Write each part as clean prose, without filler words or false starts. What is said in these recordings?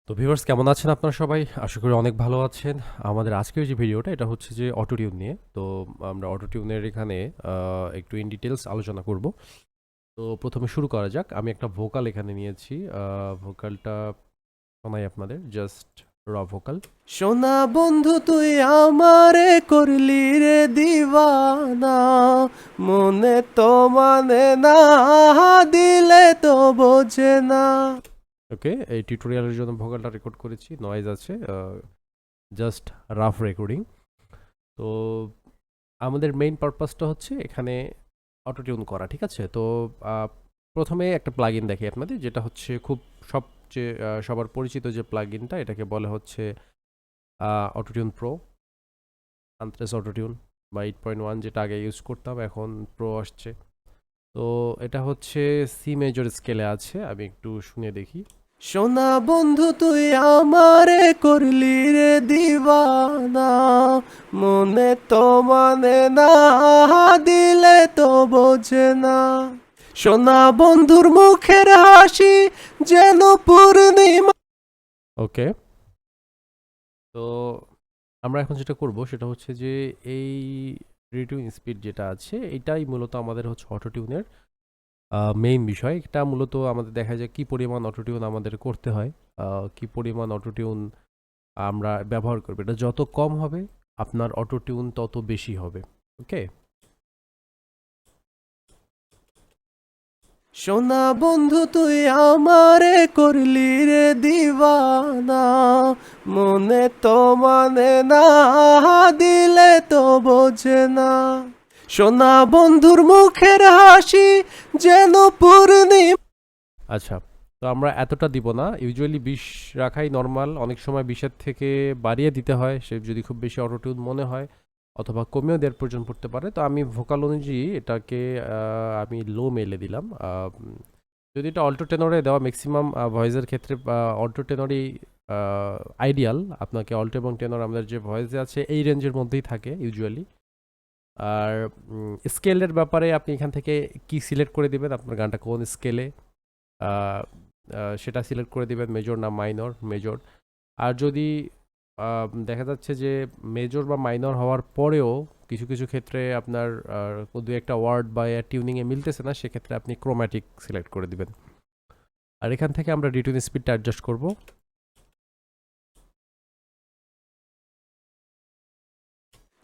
তো ভিউয়ার্স কেমন আছেন আপনারা সবাই? আশা করি অনেক ভালো আছেন। আমাদের আজকের যে ভিডিওটা এটা হচ্ছে যে অটোটিউন নিয়ে। তো আমরা অটোটিউনের এখানে একটু ইন ডিটেইলস আলোচনা করব। তো ১ম এ শুরু করা যাক। আমি একটা ভোকাল এখানে নিয়েছি। ভোকালটা শোনাই আপনাদের। জাস্ট র ভোকাল। সোনা বন্ধু তুই আমারে করলি রে দিওয়ানা, মনে তো মানে না, দিলে তো বোঝে না। ওকে, এই টিউটোরিয়ালের জন্য ভোকালটা রেকর্ড করেছি, নয়েজ আছে, জাস্ট রাফ রেকর্ডিং। তো আমাদের মেইন পারপাসটা হচ্ছে এখানে অটোটিউন করা, ঠিক আছে? তো প্রথমে একটা প্লাগইন দেখি আপনাদের, যেটা হচ্ছে খুব সবচেয়ে সবার পরিচিত যে প্লাগইনটা, এটাকে বলে হচ্ছে অটোটিউন প্রো, আন্ট্রেস অটোটিউন বা 8.1 যেটা আগে ইউজ করতাম, এখন প্রো আসছে। তো এটা হচ্ছে সি মেজর স্কেলে আছে, আমি একটু শুনে দেখি। সোনা বন্ধু তুই আমারে করলি রে দিওয়ানা, মনে তো মানে না, দিলে তো বোঝে না। সোনা বন্ধুর মুখের হাসি যেন পূর্ণিমা। ওকে, তো আমরা এখন যেটা করব সেটা হচ্ছে যে এই রিটিউন স্পিড যেটা আছে এটাই মূলত আমাদের হচ্ছে অটোটিউনের মেইন বিষয়। এটা মূলত আমাদের দেখা যায় কি পরিমাণ অটোটিউন আমাদের করতে হয়, কি পরিমাণ অটোটিউন আমরা ব্যবহার করব। এটা যত কম হবে আপনার অটোটিউন তত বেশি হবে। ওকে, সোনা বন্ধু তুই আমারে করলি রে দিওয়ানা, মনে তো মানে না, দিলে তো বোঝে না। সোনা বন্ধুর মুখের হাসি যেন পূর্ণিমা। আচ্ছা, তো আমরা এতটা দিব না, ইউজুয়ালি 20 রাখাই নর্মাল। অনেক সময় 20-এর থেকে বাড়িয়ে দিতে হয়, সে যদি খুব বেশি অটোটিউন মনে হয়, অথবা কমেও দেওয়ার প্রয়োজন পড়তে পারে। তো আমি ভোকাল অনুযায়ী এটাকে আমি লো মেলে দিলাম। যদি এটা অল্টো টেনরে দেওয়া, ম্যাক্সিমাম ভয়েসের ক্ষেত্রে অল্টো টেনরই আইডিয়াল। আপনাকে অল্টো এবং টেনর আমাদের যে ভয়েসে আছে এই রেঞ্জের মধ্যেই থাকে ইউজুয়ালি। আর স্কেলের ব্যাপারে আপনি এখান থেকে কি সিলেক্ট করে দিবেন, আপনার গানটা কোন স্কেলে, সেটা সিলেক্ট করে দিবেন, মেজর না মাইনর। মেজর। আর যদি দেখা যাচ্ছে যে মেজর বা মাইনর হওয়ার পরেও কিছু কিছু ক্ষেত্রে আপনার দু একটা ওয়ার্ড বা টিউনিংয়ে মিলতেছে না, সেক্ষেত্রে আপনি ক্রোম্যাটিক সিলেক্ট করে দিবেন। আর এখান থেকে আমরা রিটিউন স্পিডটা অ্যাডজাস্ট করব।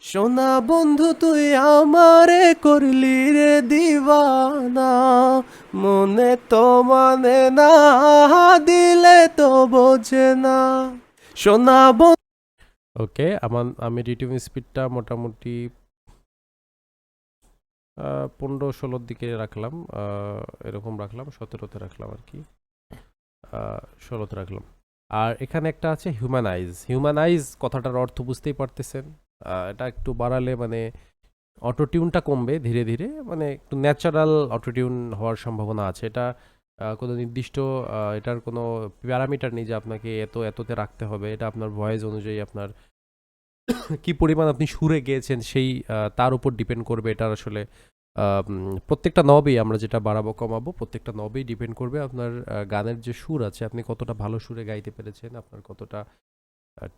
সোনা বন্ধু তুই আমারে করলি রে দিওয়ানা, মনে তো মানে না, দিলে তো বোঝে না। সোনা বন্ধু। ওকে, আমি রিটিউন স্পিডটা মোটামুটি 15-16 দিকে রাখলাম, এরকম রাখলাম, 17-তে রাখলাম আর কি, 16-তে রাখলাম। আর এখানে একটা আছে হিউম্যানাইজ। হিউম্যানাইজ কথাটার অর্থ বুঝতেই পারতেছেন। এটা একটু বাড়ালে মানে অটোটিউনটা কমবে ধীরে ধীরে, মানে একটু ন্যাচারাল অটোটিউন হওয়ার সম্ভাবনা আছে। এটা কোনো নির্দিষ্ট এটার কোনো প্যারামিটার নেই যে আপনাকে এততে রাখতে হবে। এটা আপনার ভয়েস অনুযায়ী, আপনার কি পরিমাণ আপনি সুরে গেয়েছেন সেই তার উপর ডিপেন্ড করবে। এটার আসলে প্রত্যেকটা নবেই আমরা যেটা বাড়াবো কমাবো, প্রত্যেকটা নবেই ডিপেন্ড করবে আপনার গানের যে সুর আছে, আপনি কতটা ভালো সুরে গাইতে পেরেছেন, আপনার কতটা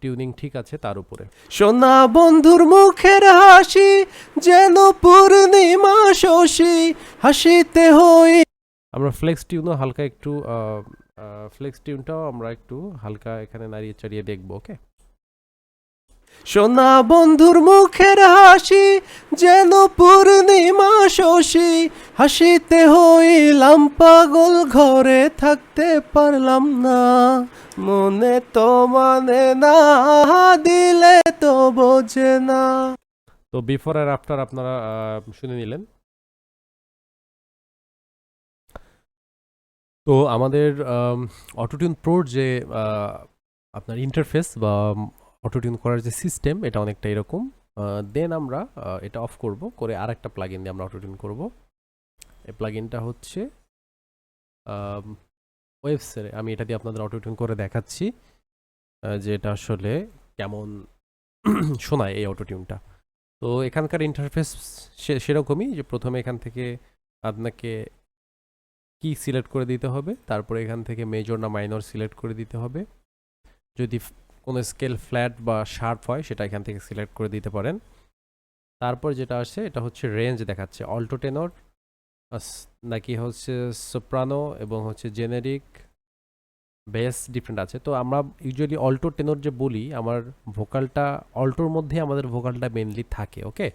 টিউনিং ঠিক আছে তার উপরে। সোনা বন্ধুর মুখের হাসি যেন পূর্ণিমা শশী, হাসিতে হই। আমরা ফ্লেক্স টিউনও হালকা একটু ফ্লেক্স টিউনটাও আমরা একটু হালকা এখানে নাড়িয়ে চাড়িয়ে দেখবো। ওকে, সোনা বন্ধুর মুখের হাসি যেন পূর্ণিমা শশী, হাসিতে হইলাম পাগল, ঘরে থাকতে পারলাম না, মনে তো মানে না, দিলে তো বোঝে না। তো বিফোর আর আফটার আপনারা শুনে নিলেন। তো আমাদের অটোটিউন প্রোর যে আপনার ইন্টারফেস বা অটোটিউন করার যে সিস্টেম, এটা অনেকটা এরকম। দেন আমরা এটা অফ করব, করে আর একটা প্লাগইন দিয়ে আমরা অটোটিউন করব। এই প্লাগইনটা হচ্ছে ওয়েবসের। আমি এটা দিয়ে আপনাদের অটোটিউন করে দেখাচ্ছি যে এটা আসলে কেমন শোনায় এই অটোটিউনটা। তো এখানকার ইন্টারফেস সেরকমই, যে প্রথমে এখান থেকে আপনাকে কি সিলেক্ট করে দিতে হবে, তারপরে এখান থেকে মেজর না মাইনর সিলেক্ট করে দিতে হবে। যদি কোনো স্কেল ফ্ল্যাট বা শার্প হয় সেটা এখান থেকে সিলেক্ট করে দিতে পারেন। তারপর যেটা আসছে এটা হচ্ছে রেঞ্জ দেখাচ্ছে, অল্টো টেনর নাকি হচ্ছে সোপ্রানো এবং হচ্ছে জেনেরিক বেস ডিফারেন্ট আছে। তো আমরা ইউজুয়ালি অল্টো টেনর যে বলি, আমার ভোকালটা অল্টোর মধ্যে আমাদের ভোকালটা মেনলি থাকে। ওকে,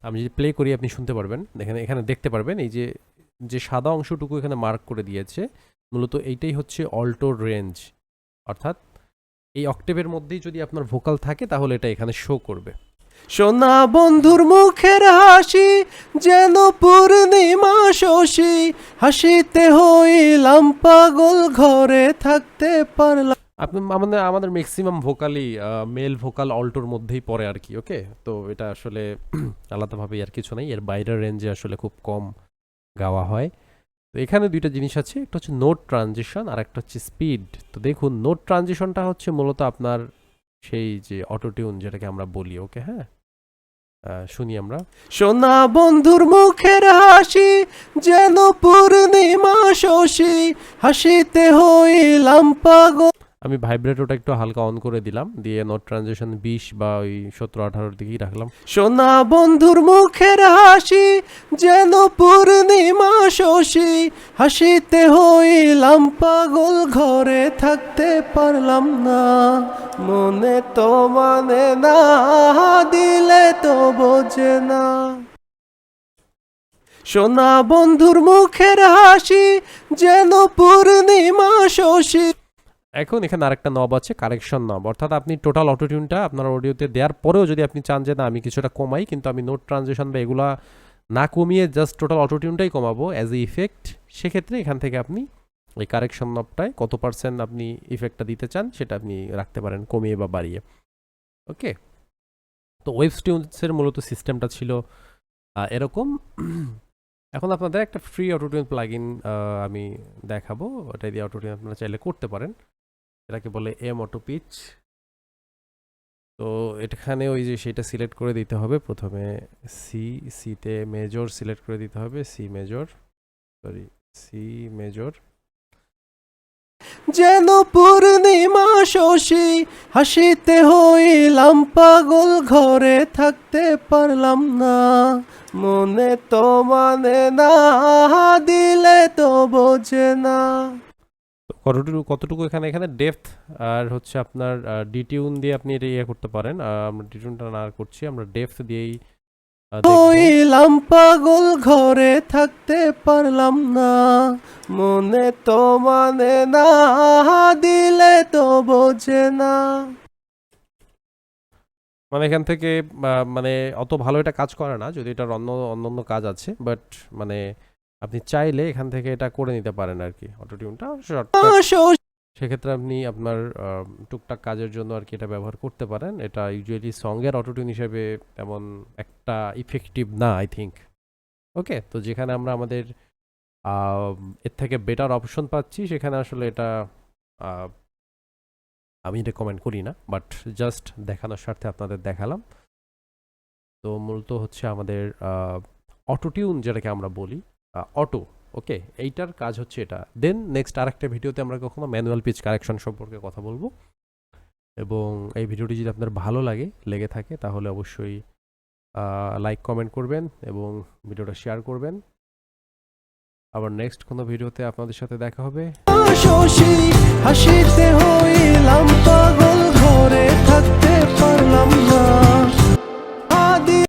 আমি যদি প্লে করি আপনি শুনতে পারবেন, এখানে দেখতে পারবেন এই যে যে সাদা অংশটুকু এখানে মার্ক করে দিয়েছে, মূলত এইটাই হচ্ছে অল্টোর রেঞ্জ। অর্থাৎ এই অক্টেভের মধ্যেই যদি আপনার ভোকাল থাকে তাহলে এটা এখানে শো করবে। সোনা বন্ধুর মুখের হাসি যেন পূর্ণিমা শশী, হাসিতে হইলাম পাগল, ঘরে থাকতে পারলাম। আপনি আমাদের ম্যাক্সিমাম ভোকালই মেল ভোকাল অল্টোর মধ্যেই পড়ে আর কি। ওকে, তো এটা আসলে আলাদাভাবে আর কিছু নাই, এর বাইরের রেঞ্জে আসলে খুব কম গাওয়া হয়। তো এখানে দুইটা জিনিস আছে, একটা হচ্ছে নোট ট্রানজিশন আর একটা হচ্ছে স্পিড। তো দেখুন, নোট ট্রানজিশনটা হচ্ছে মূলত আপনার সেই যে অটোটিউন যেটাকে আমরা বলি। ওকে, হ্যাঁ, শুনি আমরা। সোনা বন্ধুর মুখের হাসি যেন পূর্ণিমা শশী, হাসিতে হইলাম পাগল। আমি ভাইব্রেটরটা একটু হালকা অন করে দিলাম, দিয়ে নোট ট্রানজিশন 20 বা ওই 17-18 দিকেই রাখলাম। সোনা বন্ধুর মুখের হাসি যেন পূর্ণিমা শশী, হাসিতে হইলাম পাগল, ঘরে থাকতে পারলাম না। মনে তো মানে না, দিলে তো বোঝে না। সোনা বন্ধুর মুখের হাসি যেন পূর্ণিমা শশী। এখন এখানে আরেকটা নব আছে, কারেকশন নব। অর্থাৎ আপনি টোটাল অটোটিউনটা আপনার অডিওতে দেওয়ার পরেও যদি আপনি চান যে না আমি কিছুটা কমাই, কিন্তু আমি নোট ট্রানজিশন বা এগুলা না কমিয়ে জাস্ট টোটাল অটোটিউনটাই কমাবো অ্যাজ এ ইফেক্ট, সেক্ষেত্রে এখান থেকে আপনি ওই কারেকশন নবটায় কত পার্সেন্ট আপনি ইফেক্টটা দিতে চান সেটা আপনি রাখতে পারেন, কমিয়ে বা বাড়িয়ে। ওকে, তো ওয়েব টিউনসের মূলত সিস্টেমটা ছিল এরকম। এখন আপনাদের একটা ফ্রি অটোটিউন প্লাগইন আমি দেখাবো, ওটা দিয়ে অটোটিউন আপনারা চাইলে করতে পারেন। এটাকে বলে এম অটো পিচ। তো এখানে ওই যে সেটা সিলেক্ট করে দিতে হবে প্রথমে, সিতে মেজর সিলেক্ট করে দিতে হবে, সি মেজর। যেন পূর্ণিমা শশী, হাসিতে হইলাম পাগল, ঘরে থাকতে পারলাম না। মনে তো মানে না, দিলে তো বোঝে না। কতটুকু এখানে ডেপথ আর হচ্ছে আপনার ডিটিউন দিয়ে আপনি এটা ইয়ে করতে পারেন। আমরা ডিটিউনটা না করছি, আমরা ডেপথ দিয়েই হইলাম পাগল, ঘরে থাকতে পারলাম না। মনে তো মানে না, দিলে তো বোঝে না। মানে এখান থেকে মানে অত ভালো এটা কাজ করে না, যদি এটার অন্য কাজ আছে, বাট মানে আপনি চাইলে এখান থেকে এটা করে নিতে পারেন আর কি, অটোটিউনটা সেক্ষেত্রে আপনি আপনার টুকটাক কাজের জন্য আর কি এটা ব্যবহার করতে পারেন। এটা ইউজুয়ালি সঙ্গের অটোটিউন হিসেবে তেমন একটা ইফেক্টিভ না, আই থিঙ্ক। ওকে, তো যেখানে আমরা আমাদের এর থেকে বেটার অপশন পাচ্ছি সেখানে আসলে এটা আমি রেকমেন্ড করি না, বাট জাস্ট দেখানোর স্বার্থে আপনাদের দেখালাম। তো মূলত হচ্ছে আমাদের অটোটিউন যেটাকে আমরা বলি অটো। ওকে, এইটার কাজ হচ্ছে এটা। দেন নেক্সট আরেকটা ভিডিওতে আমরা কখনো ম্যানুয়াল পিচ কারেকশন সম্পর্কে কথা বলবো। এবং এই ভিডিওটি যদি আপনার ভালো লেগে থাকে তাহলে অবশ্যই লাইক কমেন্ট করবেন এবং ভিডিওটা শেয়ার করবেন। আবার নেক্সট কোনো ভিডিওতে আপনাদের সাথে দেখা হবে। হাসিতে হইলাম